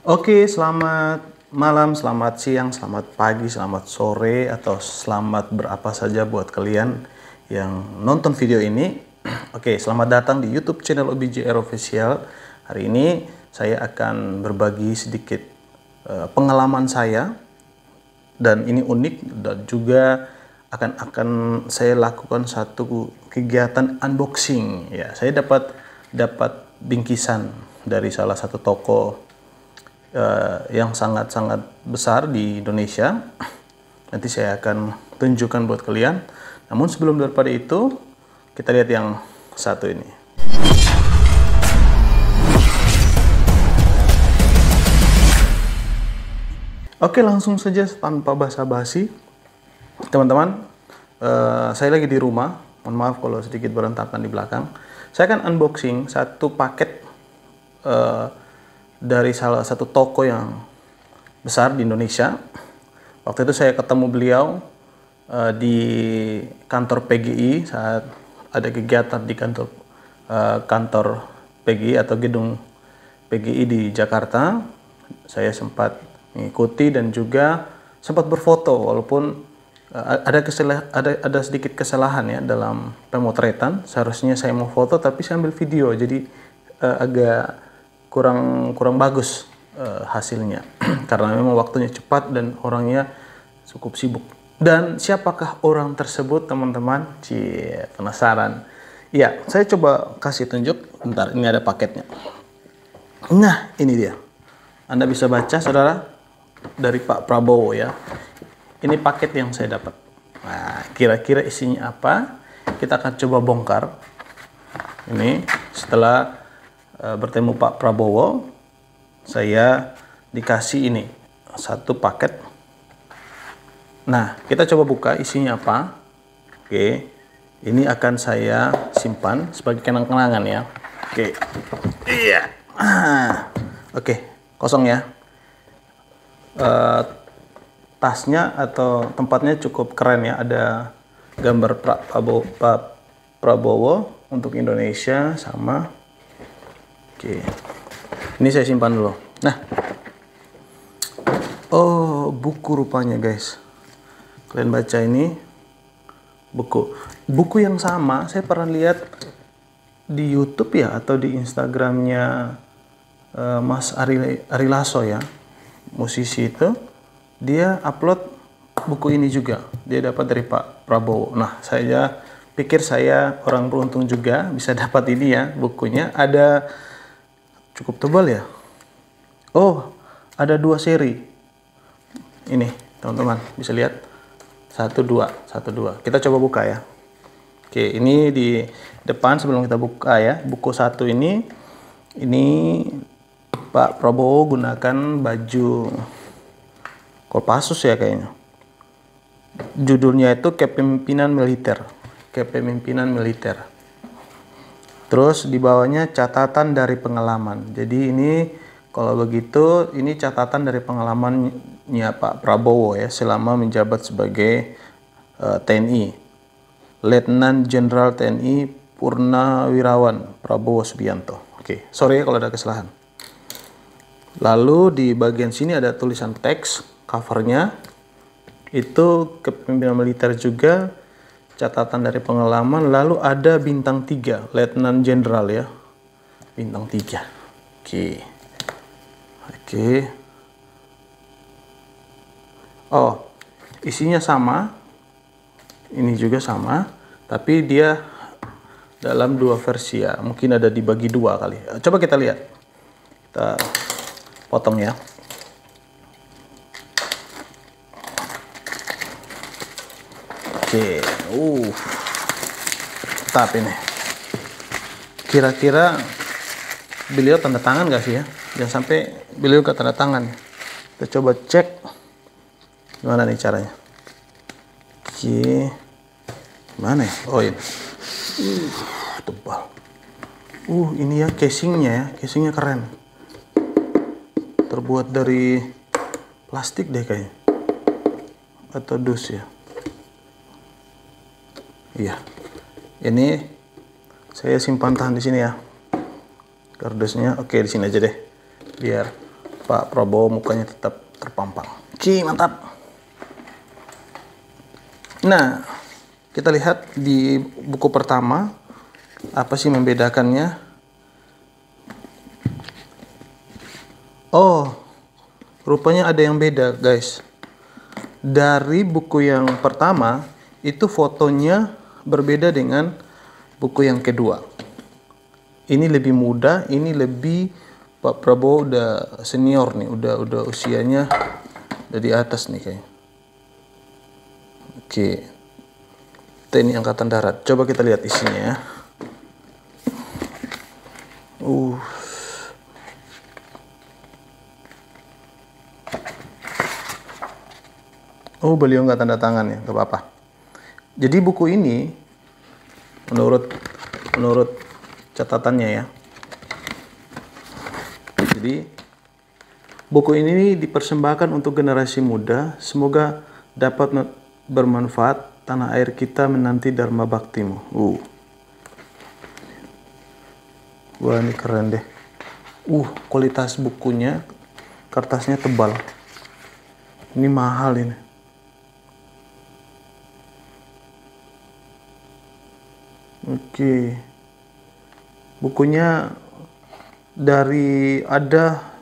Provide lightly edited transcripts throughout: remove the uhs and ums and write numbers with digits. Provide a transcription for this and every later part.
Oke, selamat malam, selamat siang, selamat pagi, selamat sore, atau selamat berapa saja buat kalian yang nonton video ini. Oke, selamat datang di YouTube channel OBJR Official. Hari ini saya akan berbagi sedikit pengalaman saya, dan ini unik, dan juga akan saya lakukan satu kegiatan unboxing. Ya, saya dapat bingkisan dari salah satu toko yang sangat-sangat besar di Indonesia. Nanti saya akan tunjukkan buat kalian. Namun sebelum daripada itu, kita lihat yang satu ini. Oke, langsung saja tanpa basa-basi, teman-teman. Saya lagi di rumah. Mohon maaf kalau sedikit berantakan di belakang. Saya akan unboxing satu paket dari salah satu toko yang besar di Indonesia. Waktu itu saya ketemu beliau di kantor PGI saat ada kegiatan di kantor PGI atau gedung PGI di Jakarta. Saya sempat mengikuti dan juga sempat berfoto, walaupun ada sedikit kesalahan ya dalam pemotretan. Seharusnya saya mau foto tapi saya ambil video, jadi agak kurang bagus hasilnya karena memang waktunya cepat dan orangnya cukup sibuk. Dan siapakah orang tersebut, teman-teman? Penasaran? Ya, saya coba kasih tunjuk. Bentar, ini ada paketnya. Nah, ini dia. Anda bisa baca, saudara, dari Pak Prabowo ya. Ini paket yang saya dapat. Nah, kira-kira isinya apa? Kita akan coba bongkar. Ini setelah bertemu Pak Prabowo, saya dikasih ini satu paket. Nah, kita coba buka isinya apa. Oke, ini akan saya simpan sebagai kenang-kenangan ya. Oke, iya. Oke, kosong ya. Tasnya atau tempatnya cukup keren ya. Ada gambar Pak Prabowo untuk Indonesia sama. Oke, ini saya simpan dulu. Nah, oh, buku rupanya guys. Kalian baca ini, buku yang sama saya pernah lihat di YouTube ya, atau di Instagramnya Mas Ari Lasso ya, musisi itu. Dia upload buku ini juga. Dia dapat dari Pak Prabowo. Nah, saya pikir saya orang beruntung juga bisa dapat ini ya, bukunya. Ada cukup tebal ya. Oh, ada 2 seri. Ini, teman-teman bisa lihat. 1, 2. Kita coba buka ya. Oke, ini di depan sebelum kita buka ya. Buku 1 ini Pak Prabowo gunakan baju Kopassus ya kayaknya. Judulnya itu Kepemimpinan Militer. Terus di bawahnya catatan dari pengalaman. Jadi ini kalau begitu ini catatan dari pengalamannya Pak Prabowo ya selama menjabat sebagai TNI. Letnan Jenderal TNI Purnawirawan Prabowo Subianto. Oke, sorry ya kalau ada kesalahan. Lalu di bagian sini ada tulisan teks covernya. Itu kepemimpinan militer juga, catatan dari pengalaman, lalu ada bintang 3, Letnan Jenderal ya, bintang 3. Oke. Oh, isinya sama, ini juga sama, tapi dia dalam 2 versi ya, mungkin ada dibagi 2 kali. Coba kita lihat, kita potong ya. Oke, mantap ini. Kira-kira beliau tanda tangan gak sih ya? Jangan sampai beliau gak tanda tangan. Kita coba cek gimana nih caranya. Oke, mana ya? Oh ini. Tebal. Ini ya casingnya ya. Casingnya keren. Terbuat dari plastik deh kayaknya. Atau dus ya. Iya, ini saya simpan tahan di sini ya, kardusnya. Oke, di sini aja deh, biar Pak Prabowo mukanya tetap terpampang. Oke, mantap. Nah, kita lihat di buku pertama, apa sih membedakannya? Oh, rupanya ada yang beda, guys. Dari buku yang pertama, itu fotonya berbeda dengan buku yang kedua. Ini lebih muda, ini lebih Pak Prabowo udah senior nih, udah usianya udah di atas nih kayaknya. Oke. TNI Angkatan Darat. Coba kita lihat isinya ya. Oh, beliau nggak tanda tangan ya, nggak apa-apa. Jadi buku ini menurut catatannya ya. Jadi buku ini dipersembahkan untuk generasi muda. Semoga dapat bermanfaat. Tanah air kita menanti Dharma Baktimu. Wah, ini keren deh. Kualitas bukunya, kertasnya tebal. Ini mahal ini. Oke. Bukunya dari ada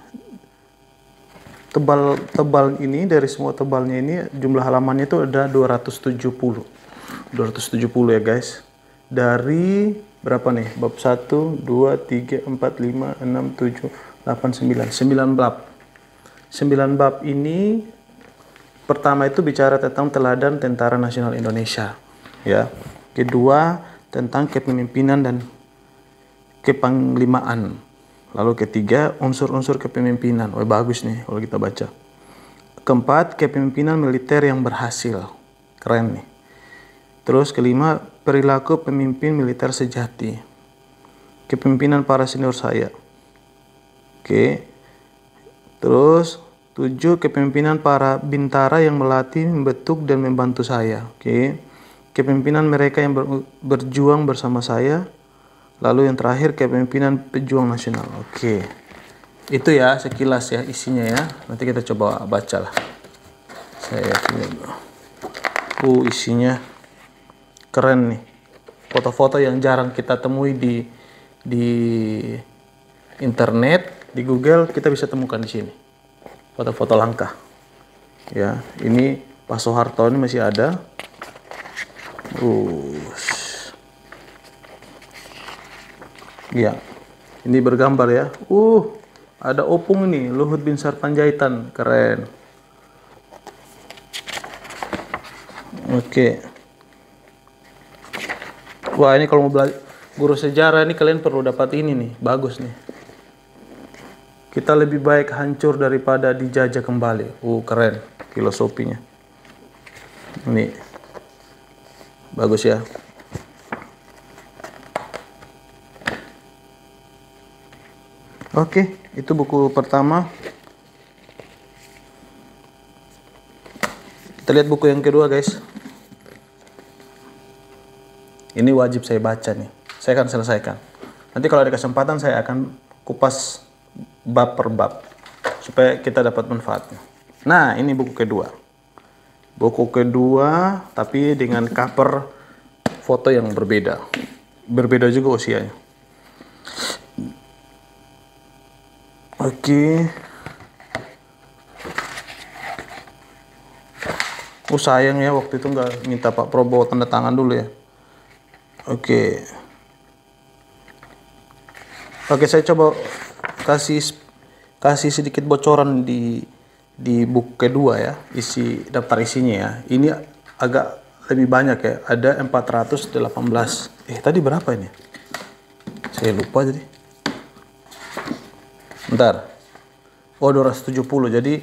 tebal ini, dari semua tebalnya ini jumlah halamannya itu ada 270 ya guys. Dari berapa nih? Bab 1, 2, 3, 4, 5, 6, 7, 8, 9 9 bab. 9 bab ini pertama itu bicara tentang teladan Tentara Nasional Indonesia ya. Kedua tentang kepemimpinan dan kepanglimaan. Lalu ketiga, unsur-unsur kepemimpinan. Bagus nih kalau kita baca. Keempat, kepemimpinan militer yang berhasil. Keren nih. Terus kelima, perilaku pemimpin militer sejati. Kepemimpinan para senior saya. Oke. Terus 7, kepemimpinan para bintara yang melatih, membentuk, dan membantu saya. Oke. Kepemimpinan mereka yang berjuang bersama saya. Lalu yang terakhir, kepemimpinan pejuang nasional. Oke. Itu ya sekilas ya isinya ya. Nanti kita coba baca lah. Saya isinya keren nih. Foto-foto yang jarang kita temui di internet, di Google kita bisa temukan di sini. Foto-foto langka. Ya, ini Pak Soeharto ini masih ada. Ya, ini bergambar ya. Ada opung nih, Luhut Binsar Panjaitan, keren. Oke. Wah, ini kalau mau belajar guru sejarah ini kalian perlu dapat ini nih, bagus nih. Kita lebih baik hancur daripada dijajah kembali. Keren filosofinya. Ini bagus ya. Oke, itu buku pertama. Kita lihat buku yang kedua, guys. Ini wajib saya baca nih. Saya akan selesaikan. Nanti kalau ada kesempatan saya akan kupas bab per bab supaya kita dapat manfaatnya. Nah, ini buku kedua. Buku kedua tapi dengan cover foto yang berbeda. Berbeda juga usianya. Oke. Sayang ya waktu itu nggak minta Pak Prabowo tanda tangan dulu ya. Oke, saya coba kasih sedikit bocoran di buku kedua ya, daftar isinya ya. Ini agak lebih banyak ya, ada 418. Tadi berapa ini? Saya lupa jadi. Bentar. 270. Jadi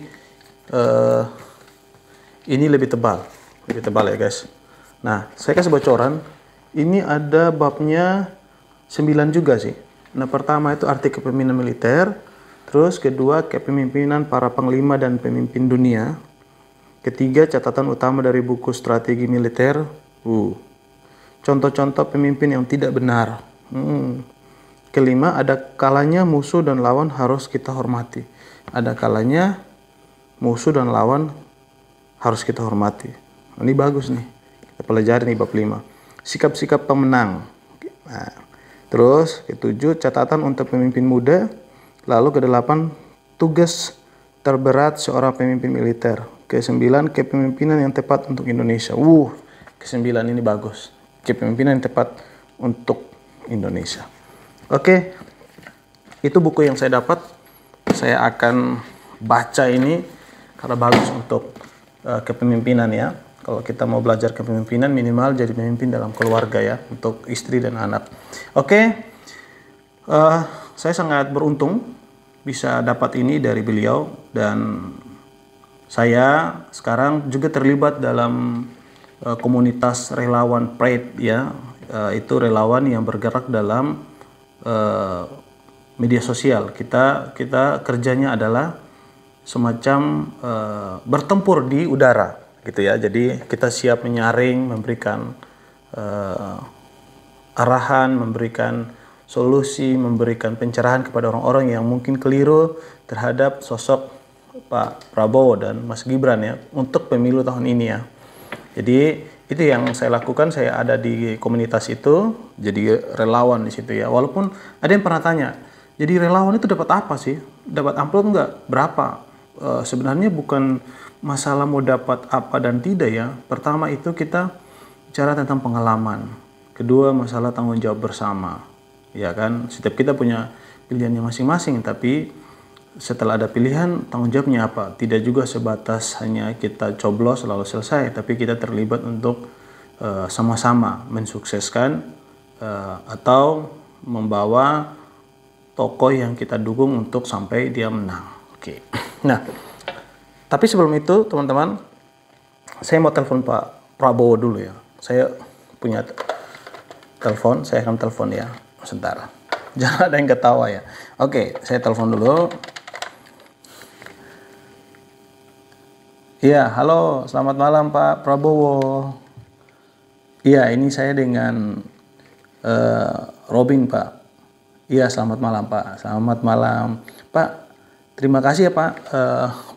ini lebih tebal ya guys. Nah, saya kasih bocoran. Ini ada babnya 9 juga sih. Nah, pertama itu arti kepemimpinan militer. Terus kedua, kepemimpinan para panglima dan pemimpin dunia. Ketiga, catatan utama dari buku strategi militer. Contoh-contoh pemimpin yang tidak benar. Kelima, ada kalanya musuh dan lawan harus kita hormati. ada kalanya musuh dan lawan harus kita hormati. Ini bagus nih, kita pelajari nih bab 5. Sikap-sikap pemenang. Nah, terus ke-7 catatan untuk pemimpin muda. Lalu ke-8 tugas terberat seorang pemimpin militer. Ke-9 kepemimpinan yang tepat untuk Indonesia. Ke-9 ini bagus. Kepemimpinan yang tepat untuk Indonesia. Oke, itu buku yang saya dapat. Saya akan baca ini karena bagus untuk kepemimpinan ya. Kalau kita mau belajar kepemimpinan minimal jadi pemimpin dalam keluarga ya, untuk istri dan anak. Oke, saya sangat beruntung bisa dapat ini dari beliau, dan saya sekarang juga terlibat dalam komunitas relawan Pride ya. Itu relawan yang bergerak dalam media sosial. Kita kerjanya adalah semacam bertempur di udara gitu ya. Jadi kita siap menyaring, memberikan arahan, memberikan solusi, memberikan pencerahan kepada orang-orang yang mungkin keliru terhadap sosok Pak Prabowo dan Mas Gibran ya untuk pemilu tahun ini ya. Jadi itu yang saya lakukan, saya ada di komunitas itu, jadi relawan di situ ya. Walaupun ada yang pernah tanya, jadi relawan itu dapat apa sih? Dapat amplop nggak? Berapa? Sebenarnya bukan masalah mau dapat apa dan tidak ya. Pertama itu kita bicara tentang pengalaman. Kedua masalah tanggung jawab bersama. Ya kan, setiap kita punya pilihannya masing-masing, tapi setelah ada pilihan, tanggung jawabnya apa? Tidak juga sebatas hanya kita coblos lalu selesai, tapi kita terlibat untuk sama-sama mensukseskan atau membawa tokoh yang kita dukung untuk sampai dia menang. Oke. Nah, tapi sebelum itu teman-teman, saya mau telepon Pak Prabowo dulu ya. Saya punya telepon, saya akan telepon ya. Sebentar. Jangan ada yang ketawa ya. Oke, saya telepon dulu. Iya, halo, selamat malam Pak Prabowo. Iya, ini saya dengan Robin Pak. Iya, selamat malam Pak. Selamat malam Pak. Terima kasih ya Pak.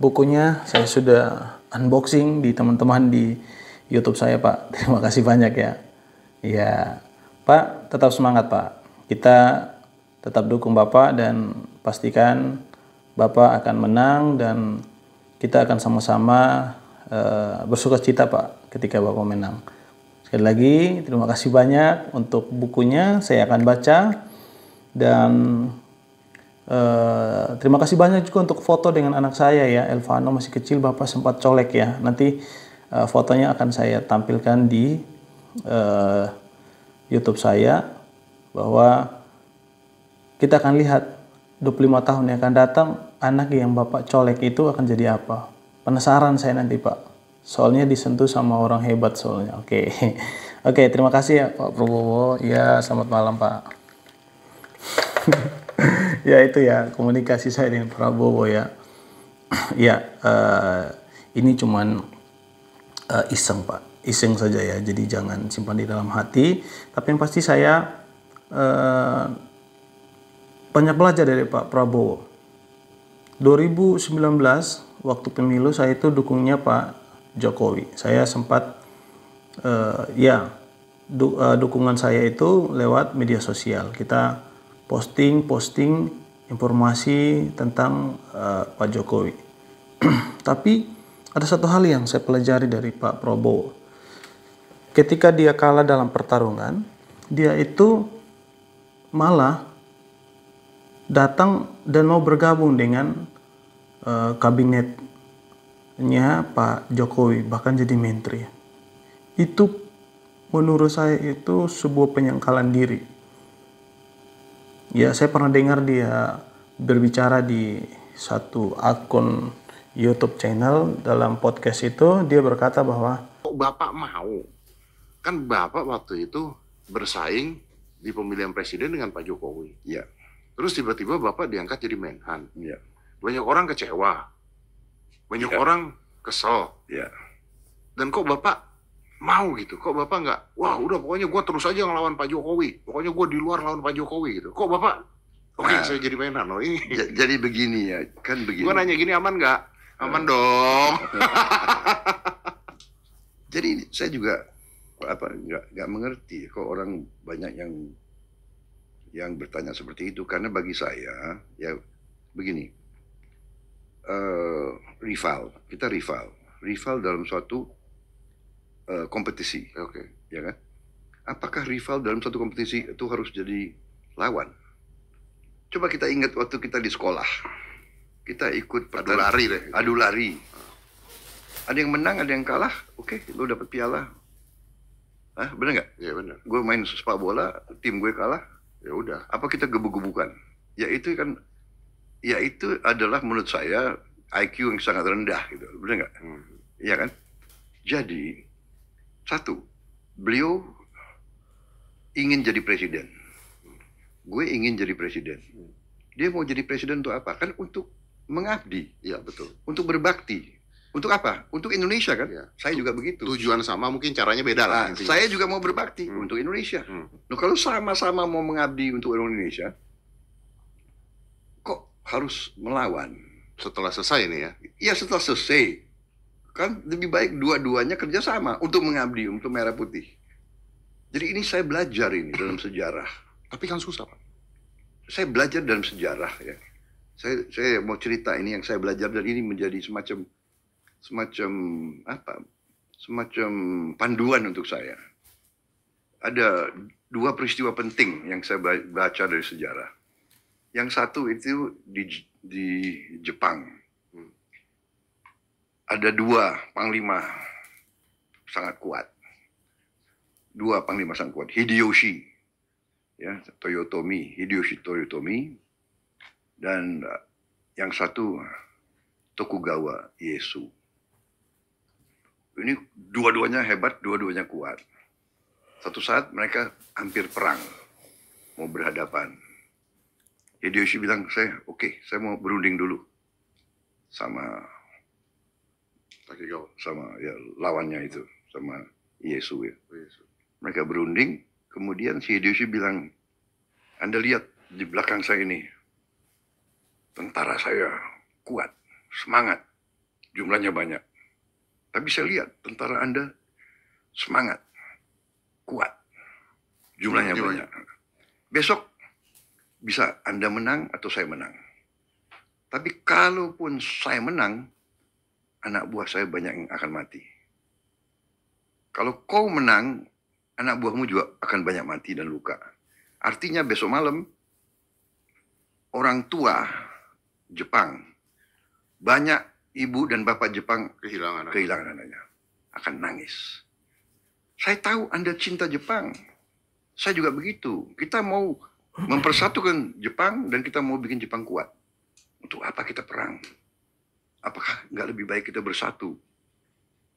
Bukunya saya sudah unboxing di teman-teman di YouTube saya Pak. Terima kasih banyak ya. Iya, Pak, tetap semangat Pak. Kita tetap dukung Bapak dan pastikan Bapak akan menang, dan kita akan sama-sama bersukacita Pak ketika Bapak menang. Sekali lagi terima kasih banyak untuk bukunya, saya akan baca, dan terima kasih banyak juga untuk foto dengan anak saya ya, Elvano masih kecil, Bapak sempat colek ya. Nanti fotonya akan saya tampilkan di YouTube saya, bahwa kita akan lihat 25 tahun yang akan datang anak yang Bapak colek itu akan jadi apa. Penasaran saya nanti Pak, soalnya disentuh sama orang hebat soalnya. Oke. Oke, terima kasih ya Pak Prabowo. Ya, selamat malam Pak. Ya itu ya komunikasi saya dengan Prabowo ya. Ya, ini cuman iseng Pak, iseng saja ya. Jadi jangan simpan di dalam hati. Tapi yang pasti saya banyak belajar dari Pak Prabowo. 2019 waktu pemilu saya itu dukungnya Pak Jokowi. Saya sempat dukungan saya itu lewat media sosial. Kita posting informasi tentang Pak Jokowi. Tapi ada satu hal yang saya pelajari dari Pak Prabowo. Ketika dia kalah dalam pertarungan, dia itu malah datang dan mau bergabung dengan kabinetnya Pak Jokowi, bahkan jadi menteri. Itu menurut saya itu sebuah penyangkalan diri. Ya, saya pernah dengar dia berbicara di satu akun YouTube channel, dalam podcast itu dia berkata bahwa Bapak mau, kan Bapak waktu itu bersaing di pemilihan presiden dengan Pak Jokowi. Iya. Terus tiba-tiba Bapak diangkat jadi Menhan. Iya. Banyak orang kecewa. Banyak orang kesel. Iya. Dan kok Bapak mau gitu? Kok Bapak nggak, wah udah pokoknya gue terus aja ngelawan Pak Jokowi. Pokoknya gue di luar lawan Pak Jokowi gitu. Kok Bapak Oke, Nah, saya jadi pengen nano ini. Jadi begini ya, kan begini. Gua nanya gini aman nggak? Aman dong. Jadi saya juga nggak mengerti kok orang banyak yang bertanya seperti itu, karena bagi saya ya begini, kita rival dalam suatu kompetisi, Oke. ya kan? Apakah rival dalam suatu kompetisi itu harus jadi lawan? Coba kita ingat waktu kita di sekolah, kita ikut Adu lari deh. adu lari. Ada yang menang, ada yang kalah. Oke, lo dapat piala. Hah, bener nggak? Iya benar. Gue main sepak bola, tim gue kalah. Ya udah. Apa kita gebuk-gebukan? Ya itu adalah menurut saya IQ yang sangat rendah gitu. Bener nggak? Iya kan? Jadi satu, beliau ingin jadi presiden. Gue ingin jadi presiden. Dia mau jadi presiden untuk apa? Kan untuk mengabdi. Iya betul. Untuk berbakti. Untuk apa? Untuk Indonesia kan? Iya. Saya juga begitu. Tujuan sama, mungkin caranya beda lah. Nah, saya juga mau berbakti untuk Indonesia. Nah, kalau sama-sama mau mengabdi untuk Indonesia, kok harus melawan? Setelah selesai ini ya. Ya setelah selesai, kan lebih baik dua-duanya kerjasama untuk mengabdi, untuk merah putih. Jadi ini saya belajar ini dalam sejarah. Tapi kan susah, Pak. Saya belajar dalam sejarah ya. Saya mau cerita ini yang saya belajar, dan ini menjadi semacam panduan untuk saya. Ada dua peristiwa penting yang saya baca dari sejarah. Yang satu itu di Jepang. Ada dua panglima sangat kuat. Hideyoshi, ya, Hideyoshi Toyotomi, dan yang satu Tokugawa Ieyasu. Ini dua-duanya hebat, dua-duanya kuat. Satu saat mereka hampir perang, mau berhadapan. Hideyoshi bilang, saya mau berunding dulu sama ya, lawannya itu, sama Ieyasu ya. Mereka berunding, kemudian si Hideyoshi bilang, Anda lihat di belakang saya ini, tentara saya kuat, semangat, jumlahnya banyak. Tapi saya lihat tentara Anda semangat, kuat, jumlahnya banyak. Besok bisa Anda menang atau saya menang. Tapi kalaupun saya menang, anak buah saya banyak yang akan mati. Kalau kau menang, anak buahmu juga akan banyak mati dan luka. Artinya besok malam, orang tua Jepang, banyak ibu dan bapak Jepang kehilangan anaknya, akan nangis. Saya tahu Anda cinta Jepang. Saya juga begitu. Kita mau mempersatukan Jepang dan kita mau bikin Jepang kuat. Untuk apa kita perang? Apakah nggak lebih baik kita bersatu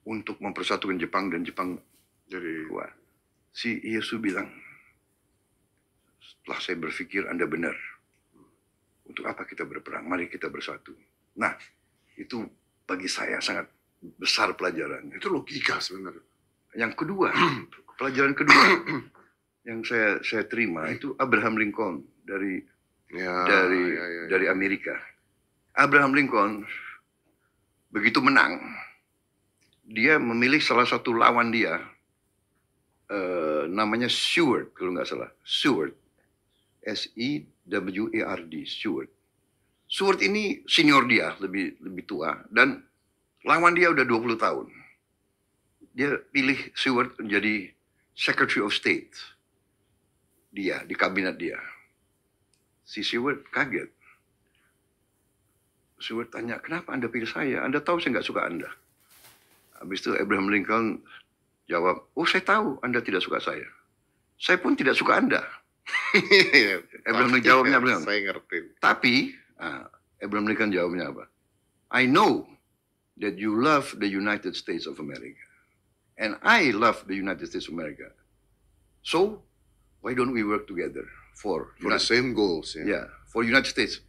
untuk mempersatukan Jepang dan Jepang jadi kuat? Si Ieyasu bilang, setelah saya berpikir Anda benar. Untuk apa kita berperang? Mari kita bersatu. Nah, itu bagi saya sangat besar pelajaran. Itu logika sebenarnya. Yang kedua, pelajaran kedua yang saya terima itu Abraham Lincoln dari Amerika. Abraham Lincoln begitu menang, dia memilih salah satu lawan dia, namanya Seward kalau nggak salah, Seward, Seward. Seward ini senior dia, lebih tua, dan lawan dia udah 20 tahun. Dia pilih Seward menjadi Secretary of State. Dia, di kabinet dia. Si Seward kaget. Seward tanya, kenapa Anda pilih saya? Anda tahu saya nggak suka Anda. Habis itu Abraham Lincoln jawab, oh saya tahu Anda tidak suka saya. Saya pun tidak suka Anda. Abraham Lincoln jawabnya bilang, saya ngerti. tapi Abraham Lincoln jawabnya apa? I know that you love the United States of America. And I love the United States of America. So, why don't we work together for the same goals ya? Yeah, for United States.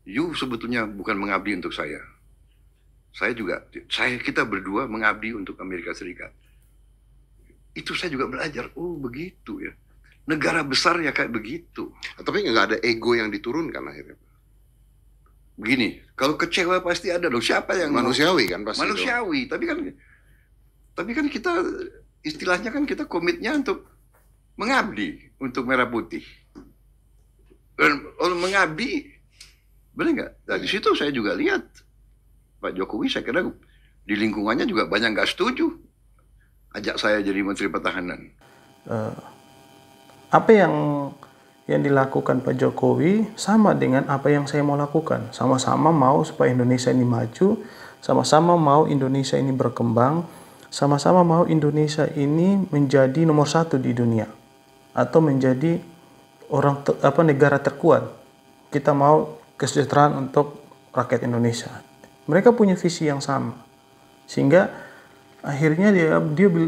You sebetulnya bukan mengabdi untuk saya. Kita berdua mengabdi untuk Amerika Serikat. Itu saya juga belajar. Oh begitu ya. negara besar ya kayak begitu. Tapi nggak ada ego yang diturunkan akhirnya. Begini, kalau kecewa pasti ada dong. Siapa yang Manusiawi kan pasti. manusiawi, tapi kan kita istilahnya kan kita komitnya untuk mengabdi untuk merah putih. Dan mengabdi, benar nggak? Nah, di situ saya juga lihat Pak Jokowi, saya kira di lingkungannya juga banyak nggak setuju ajak saya jadi Menteri Pertahanan. Apa yang dilakukan Pak Jokowi sama dengan apa yang saya mau lakukan. Sama-sama mau supaya Indonesia ini maju, sama-sama mau Indonesia ini berkembang, sama-sama mau Indonesia ini menjadi nomor 1 di dunia atau menjadi negara terkuat. Kita mau kesejahteraan untuk rakyat Indonesia. Mereka punya visi yang sama, sehingga akhirnya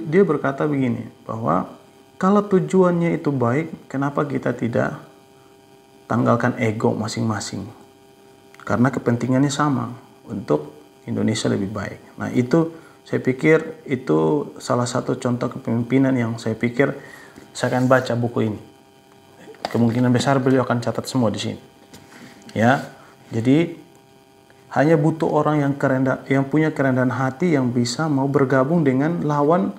dia berkata begini, bahwa kalau tujuannya itu baik, kenapa kita tidak tanggalkan ego masing-masing? Karena kepentingannya sama untuk Indonesia lebih baik. Nah, itu saya pikir itu salah satu contoh kepemimpinan yang saya pikir saya akan baca buku ini. Kemungkinan besar beliau akan catat semua di sini. Ya, jadi hanya butuh orang yang punya kerendahan hati yang bisa mau bergabung dengan lawan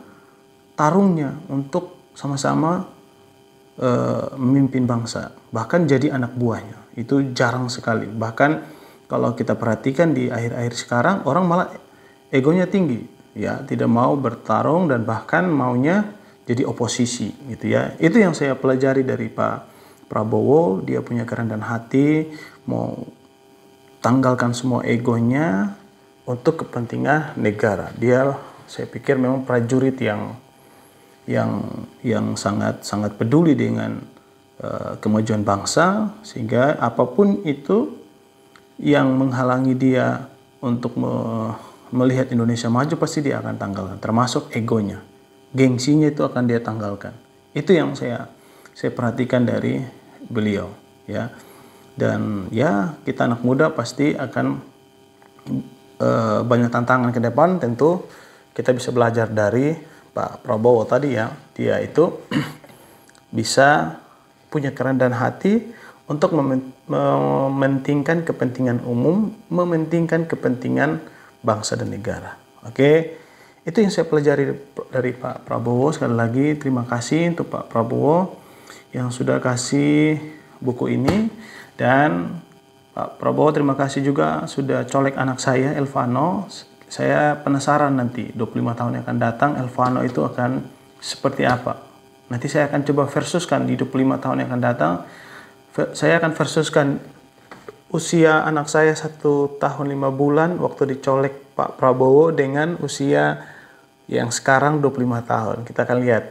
tarungnya untuk sama-sama memimpin bangsa, bahkan jadi anak buahnya. Itu jarang sekali. Bahkan kalau kita perhatikan di akhir-akhir sekarang, orang malah egonya tinggi, ya, tidak mau bertarung dan bahkan maunya jadi oposisi, gitu ya. Itu yang saya pelajari dari Pak Prabowo. Dia punya kerendahan hati, mau tanggalkan semua egonya untuk kepentingan negara. Dia, saya pikir memang prajurit yang sangat peduli dengan kemajuan bangsa, sehingga apapun itu yang menghalangi dia untuk melihat Indonesia maju pasti dia akan tanggalkan, termasuk egonya, gengsinya itu akan dia tanggalkan. Itu yang saya perhatikan dari beliau, ya. Dan ya, kita anak muda pasti akan banyak tantangan ke depan. Tentu kita bisa belajar dari Pak Prabowo tadi, ya. Dia itu bisa punya kerendahan hati untuk mementingkan kepentingan umum, mementingkan kepentingan bangsa dan negara. Oke, itu yang saya pelajari dari Pak Prabowo. Sekali lagi terima kasih untuk Pak Prabowo yang sudah kasih buku ini, dan Pak Prabowo terima kasih juga sudah colek anak saya Elvano. Saya penasaran nanti 25 tahun yang akan datang Elvano itu akan seperti apa. Nanti saya akan coba versuskan di 25 tahun yang akan datang. Saya akan versuskan usia anak saya 1 tahun 5 bulan waktu dicolek Pak Prabowo dengan usia yang sekarang 25 tahun. Kita akan lihat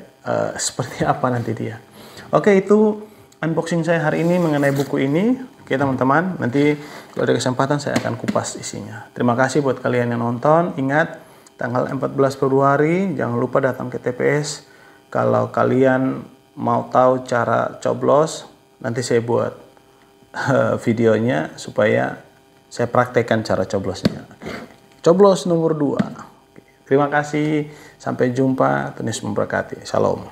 seperti apa nanti dia. Oke, itu unboxing saya hari ini mengenai buku ini. Oke teman-teman, nanti kalau ada kesempatan saya akan kupas isinya. Terima kasih buat kalian yang nonton. Ingat, tanggal 14 Februari jangan lupa datang ke TPS. Kalau kalian mau tahu cara coblos, nanti saya buat videonya supaya saya praktekkan cara coblosnya. Coblos nomor 2. Terima kasih, sampai jumpa. Tuhan Yesus memberkati. Shalom.